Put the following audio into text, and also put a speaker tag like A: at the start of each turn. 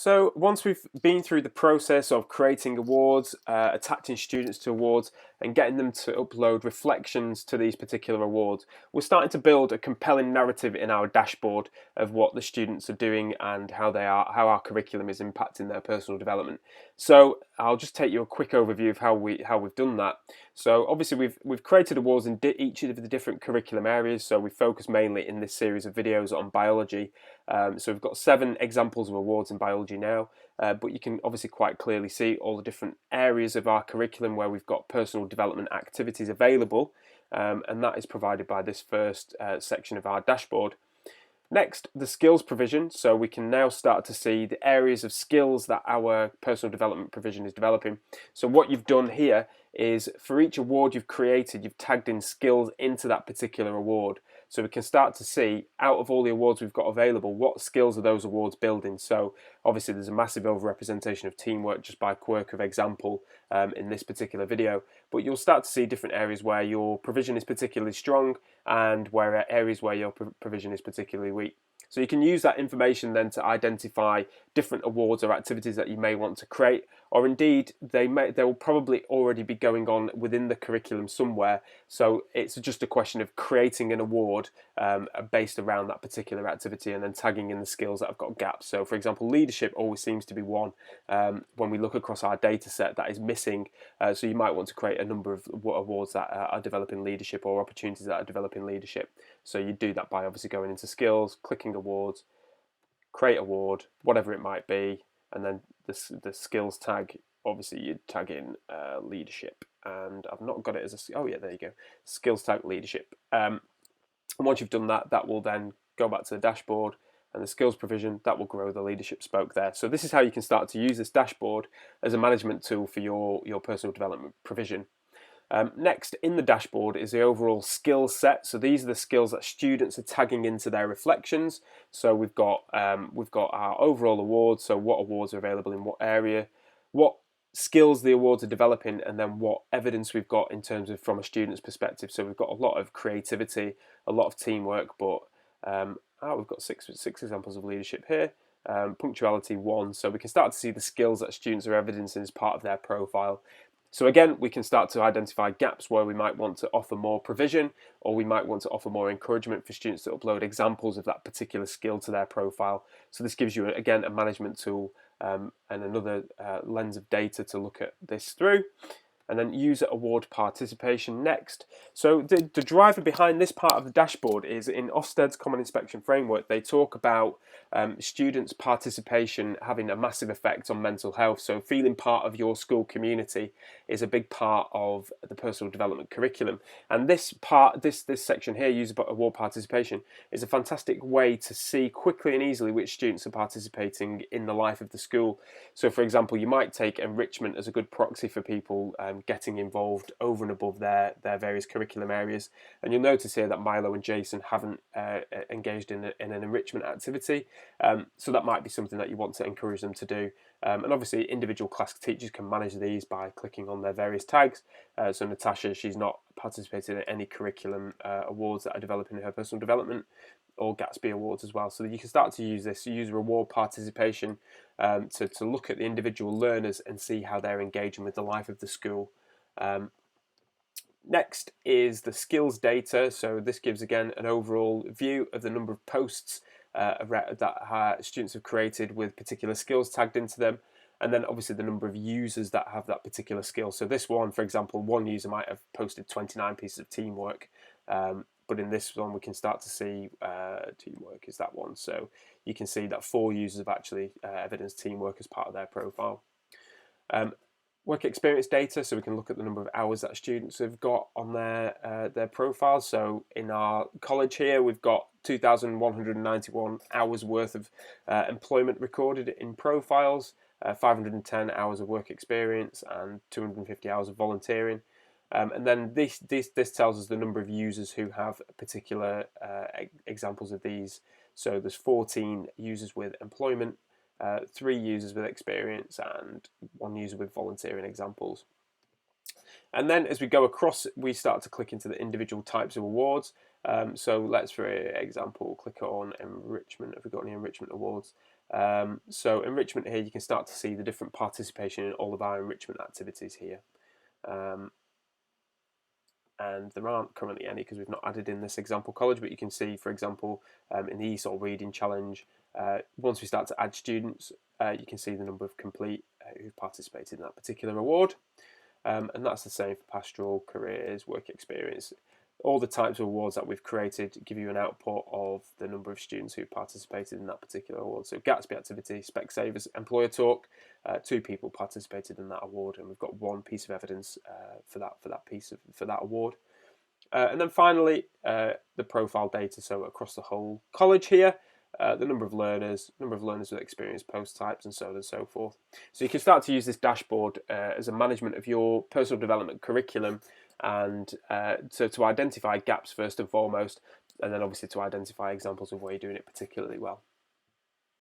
A: So once we've been through the process of creating awards, attaching students to awards, and getting them to upload reflections to these particular awards, we're starting to build a compelling narrative in our dashboard of what the students are doing and how our curriculum is impacting their personal development. So I'll just take you a quick overview of how we've done that. So obviously we've created awards in each of the different curriculum areas. So we focus mainly in this series of videos on biology. So we've got 7 examples of awards in biology now, but you can obviously quite clearly see all the different areas of our curriculum where we've got personal development activities available, and that is provided by this first section of our dashboard. Next, the skills provision. So we can now start to see the areas of skills that our personal development provision is developing. So what you've done here is for each award you've created, you've tagged in skills into that particular award. So we can start to see, out of all the awards we've got available, what skills are those awards building. So obviously there's a massive overrepresentation of teamwork just by quirk of example in this particular video. But you'll start to see different areas where your provision is particularly strong and where areas where your provision is particularly weak. So you can use that information then to identify different awards or activities that you may want to create, or indeed they will probably already be going on within the curriculum somewhere. So it's just a question of creating an award based around that particular activity and then tagging in the skills that have got gaps. So for example, leadership always seems to be one when we look across our data set that is missing. So you might want to create a number of awards that are developing leadership or opportunities that are developing leadership. So you do that by obviously going into skills, clicking awards, create award, whatever it might be, and then the skills tag, obviously you'd tag in leadership. And I've not got it as a, oh yeah, there you go, skills tag leadership. And once you've done that, that will then go back to the dashboard, and the skills provision, that will grow the leadership spoke there. So this is how you can start to use this dashboard as a management tool for your personal development provision. Next in the dashboard is the overall skills set. So these are the skills that students are tagging into their reflections. So we've got our overall awards. So what awards are available in what area, what skills the awards are developing, and then what evidence we've got in terms of from a student's perspective. So we've got a lot of creativity, a lot of teamwork, but we've got six examples of leadership here. Punctuality 1. So we can start to see the skills that students are evidencing as part of their profile. So again, we can start to identify gaps where we might want to offer more provision, or we might want to offer more encouragement for students to upload examples of that particular skill to their profile. So this gives you, again, a management tool and another lens of data to look at this through. And then user award participation next. So the driver behind this part of the dashboard is in Ofsted's Common Inspection Framework. They talk about students' participation having a massive effect on mental health. So feeling part of your school community is a big part of the personal development curriculum. And this section here, user award participation, is a fantastic way to see quickly and easily which students are participating in the life of the school. So for example, you might take enrichment as a good proxy for people getting involved over and above their various curriculum areas. And you'll notice here that Milo and Jason haven't engaged in an enrichment activity. So that might be something that you want to encourage them to do. And obviously individual class teachers can manage these by clicking on their various tags. So Natasha, she's not participated in any curriculum awards that are developing in her personal development, or Gatsby awards as well. So that you can start to use this, use reward participation to look at the individual learners and see how they're engaging with the life of the school. Next is the skills data. So this gives again an overall view of the number of posts that students have created with particular skills tagged into them, and then obviously the number of users that have that particular skill. So this one, for example, one user might have posted 29 pieces of teamwork, but in this one we can start to see teamwork is that one. So you can see that 4 users have actually evidenced teamwork as part of their profile. Work experience data, so we can look at the number of hours that students have got on their profiles. So in our college here, we've got 2,191 hours worth of employment recorded in profiles, 510 hours of work experience, and 250 hours of volunteering. And then this tells us the number of users who have particular examples of these. So there's 14 users with employment, 3 users with experience, and 1 user with volunteering examples. And then as we go across, we start to click into the individual types of awards. So let's, for example, click on enrichment. Have we got any enrichment awards? So enrichment here, you can start to see the different participation in all of our enrichment activities here. And there aren't currently any because we've not added in this example college, but you can see, for example, in the ESOL reading challenge, once we start to add students, you can see the number of complete who've participated in that particular award. And that's the same for pastoral, careers, work experience. All the types of awards that we've created give you an output of the number of students who participated in that particular award. So Gatsby activity, Specsavers Employer Talk, 2 people participated in that award, and we've got 1 piece of evidence for that award. And then finally, the profile data. So across the whole college here, the number of learners with experience, post types, and so on and so forth. So you can start to use this dashboard as a management of your personal development curriculum, and to identify gaps first and foremost, and then obviously to identify examples of where you're doing it particularly well.